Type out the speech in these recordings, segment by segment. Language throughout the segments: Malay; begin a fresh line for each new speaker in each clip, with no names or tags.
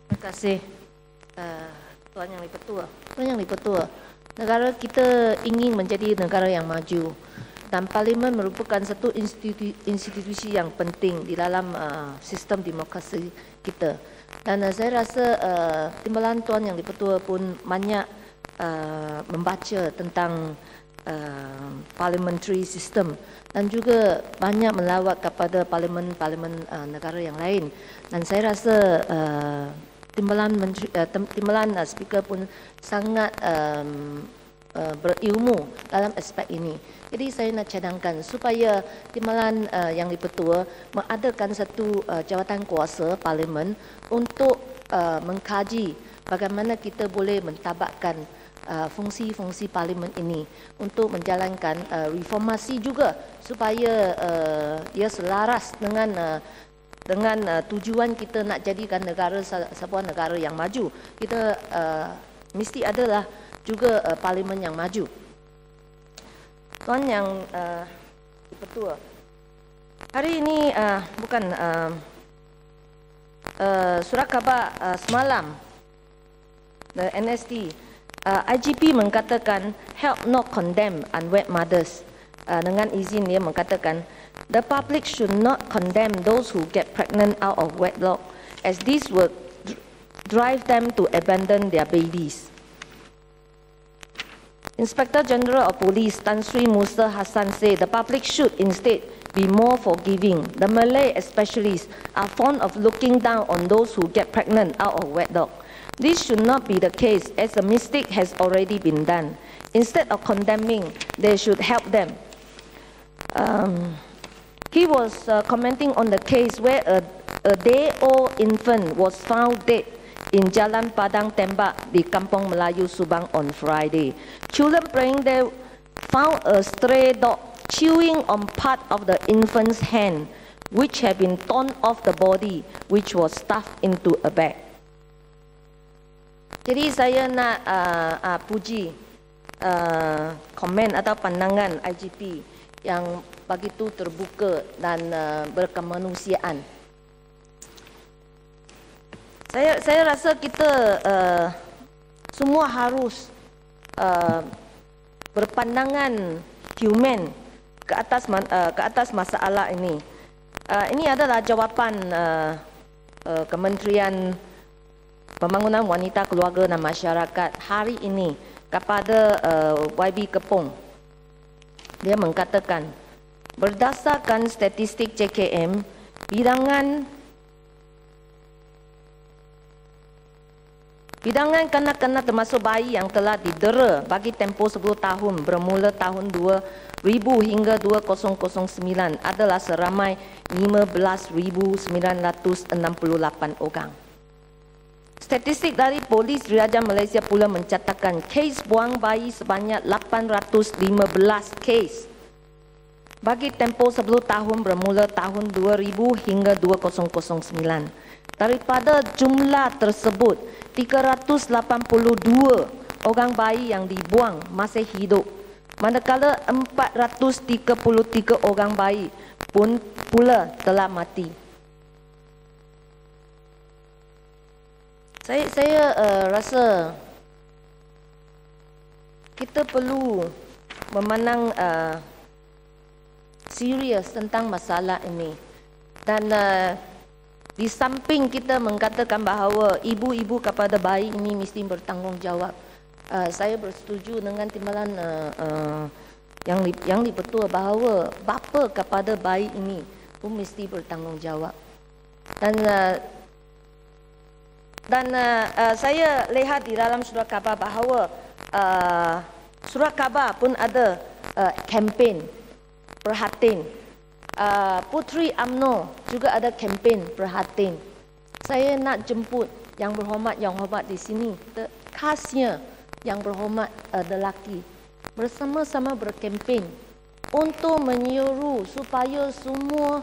Terima kasih Tuan Yang Di-Pertua. Tuan Yang Di-Pertua, negara kita ingin menjadi negara yang maju dan Parlimen merupakan satu institusi yang penting di dalam sistem demokrasi kita. Dan saya rasa timbalan Tuan Yang Di-Pertua pun banyak membaca tentang parliamentary system dan juga banyak melawat kepada parlimen-parlimen negara yang lain. Dan saya rasa timbalan speaker pun sangat berilmu dalam aspek ini. Jadi saya nak cadangkan supaya timbalan Yang Di-Pertua mengadakan satu jawatan kuasa parlimen untuk mengkaji bagaimana kita boleh mentabakkan fungsi-fungsi parlimen ini untuk menjalankan reformasi juga supaya ia selaras dengan tujuan kita nak jadikan negara sebuah negara yang maju. Kita mesti adalah juga parlimen yang maju. Tuan Yang Di-Pertua, hari ini bukan surat khabar semalam the NST, IGP mengatakan help not condemn unwed mothers. Dengan izin dia mengatakan the public should not condemn those who get pregnant out of wedlock as this will drive them to abandon their babies. Inspector General of Police Tan Sri Musa Hassan said the public should instead be more forgiving. The Malay especially are fond of looking down on those who get pregnant out of wedlock. This should not be the case as a mistake has already been done. Instead of condemning, they should help them. He was commenting on the case where a day-old infant was found dead in Jalan Padang Tembak di Kampung Melayu, Subang on Friday. Children praying there found a stray dog chewing on part of the infant's hand, which had been torn off the body, which was stuffed into a bag. Jadi saya nak puji komen atau pandangan IGP yang begitu terbuka dan berkemanusiaan. Saya rasa kita semua harus berpandangan human ke atas masalah ini. Ini adalah jawapan Kementerian Pembangunan Wanita, Keluarga dan Masyarakat hari ini kepada YB Kepong. Dia mengatakan, berdasarkan statistik JKM, bilangan kanak-kanak termasuk bayi yang telah didera bagi tempoh 10 tahun bermula tahun 2000 hingga 2009 adalah seramai 15,968 orang. Statistik dari Polis Diraja Malaysia pula mencatatkan kes buang bayi sebanyak 815 kes bagi tempoh 10 tahun bermula tahun 2000 hingga 2009. Daripada jumlah tersebut, 382 orang bayi yang dibuang masih hidup, manakala 433 orang bayi pun pula telah mati. Saya rasa kita perlu memandang serius tentang masalah ini. Dan di samping kita mengatakan bahawa ibu-ibu kepada bayi ini mesti bertanggungjawab, saya bersetuju dengan timbalan Yang Di-Pertua bahawa bapa kepada bayi ini pun mesti bertanggungjawab. Dan saya lihat di dalam surat khabar bahawa surat khabar pun ada kempen Prihatin. Puteri UMNO juga ada kempen Prihatin. Saya nak jemput yang berhormat di sini, khasnya yang berhormat lelaki, bersama-sama berkempen untuk menyuruh supaya semua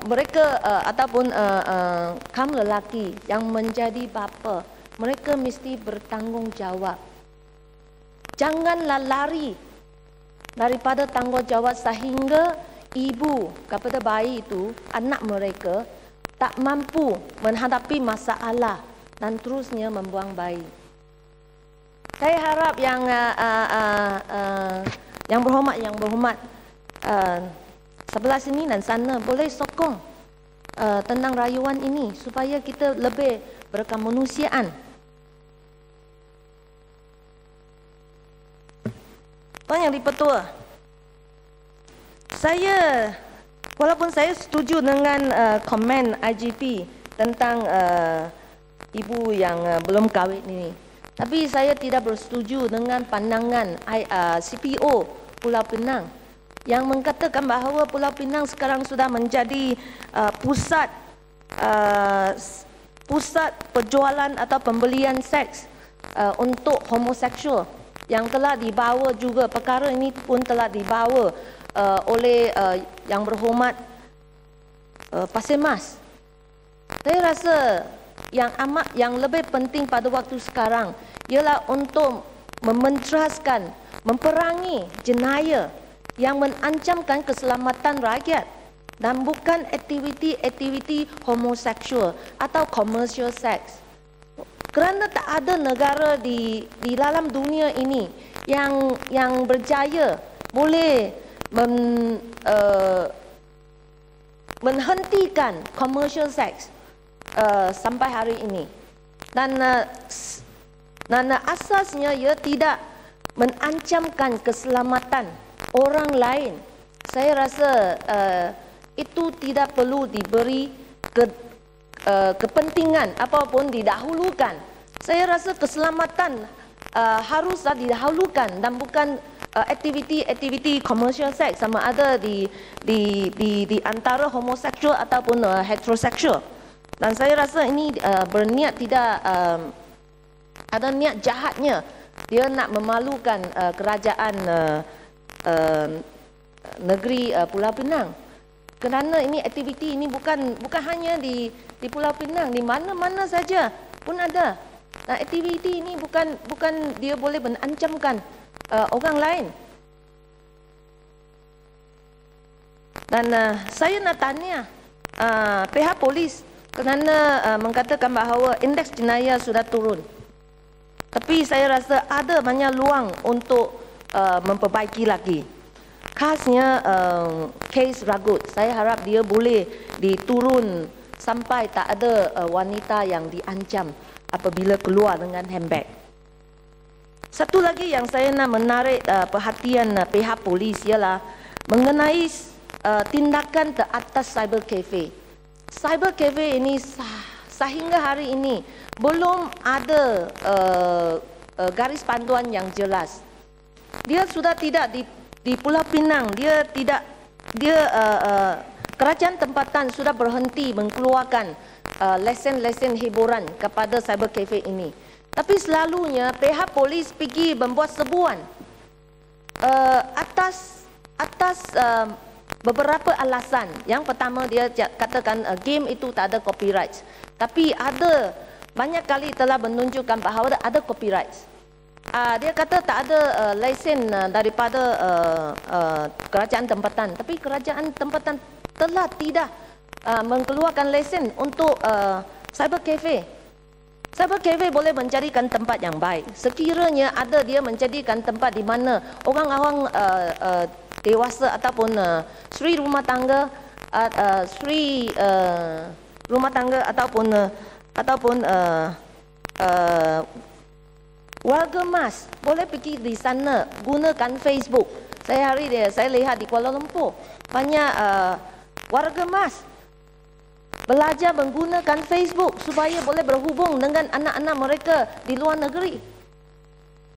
mereka ataupun kaum lelaki yang menjadi bapa, mereka mesti bertanggungjawab. Janganlah lari daripada tanggungjawab sehingga ibu kepada bayi itu, anak mereka tak mampu menghadapi masalah dan terusnya membuang bayi. Saya harap yang berhormat sebelah sini dan sana boleh sokong tentang rayuan ini supaya kita lebih berkemanusiaan. Tuan Yang Dipertua, walaupun saya setuju dengan komen IGP tentang ibu yang belum kahwin ini, tapi saya tidak bersetuju dengan pandangan CPO Pulau Pinang yang mengatakan bahawa Pulau Pinang sekarang sudah menjadi pusat perjualan atau pembelian seks untuk homoseksual, yang telah dibawa juga, perkara ini pun telah dibawa oleh Yang Berhormat Pasir Mas. Saya rasa yang lebih penting pada waktu sekarang ialah untuk mementeraskan, memperangi jenayah yang menancamkan keselamatan rakyat dan bukan aktiviti-aktiviti homoseksual atau commercial sex. Kerana tak ada negara di dalam dunia ini yang berjaya boleh menghentikan commercial sex sampai hari ini, dan asasnya ia tidak menancamkan keselamatan orang lain. Saya rasa itu tidak perlu diberi kepentingan apapun didahulukan. Saya rasa keselamatan haruslah didahulukan dan bukan aktiviti-aktiviti commercial sex, sama ada di antara homoseksual ataupun heteroseksual. Dan saya rasa ini berniat tidak ada niat jahatnya, dia nak memalukan kerajaan negeri Pulau Pinang. Kerana ini aktiviti ini bukan hanya di Pulau Pinang, di mana-mana saja pun ada. Nah, aktiviti ini bukan dia boleh menancamkan orang lain. Dan saya nak tanya pihak polis kerana mengatakan bahawa indeks jenayah sudah turun. Tapi saya rasa ada banyak luang untuk memperbaiki lagi. Khasnya kes ragut, saya harap dia boleh diturun sampai tak ada wanita yang diancam apabila keluar dengan handbag. Satu lagi yang saya nak menarik perhatian pihak polis ialah mengenai tindakan teratas cyber cafe. Cyber cafe ini sehingga hari ini belum ada garis panduan yang jelas. Dia sudah tidak di Pulau Pinang, kerajaan tempatan sudah berhenti mengeluarkan lesen-lesen hiburan kepada cyber cafe ini. Tapi selalunya pihak polis pergi membuat sebuan atas beberapa alasan. Yang pertama, dia katakan game itu tak ada copyright. Tapi ada banyak kali telah menunjukkan bahawa ada copyright. Dia kata tak ada lesen daripada kerajaan tempatan, tapi kerajaan tempatan telah tidak mengeluarkan lesen untuk cyber cafe. Cyber cafe boleh menjadikan tempat yang baik sekiranya ada dia menjadikan tempat di mana orang-orang dewasa ataupun sri rumah tangga ataupun warga mas boleh pergi di sana gunakan Facebook. Saya lihat di Kuala Lumpur banyak warga mas belajar menggunakan Facebook supaya boleh berhubung dengan anak-anak mereka di luar negeri.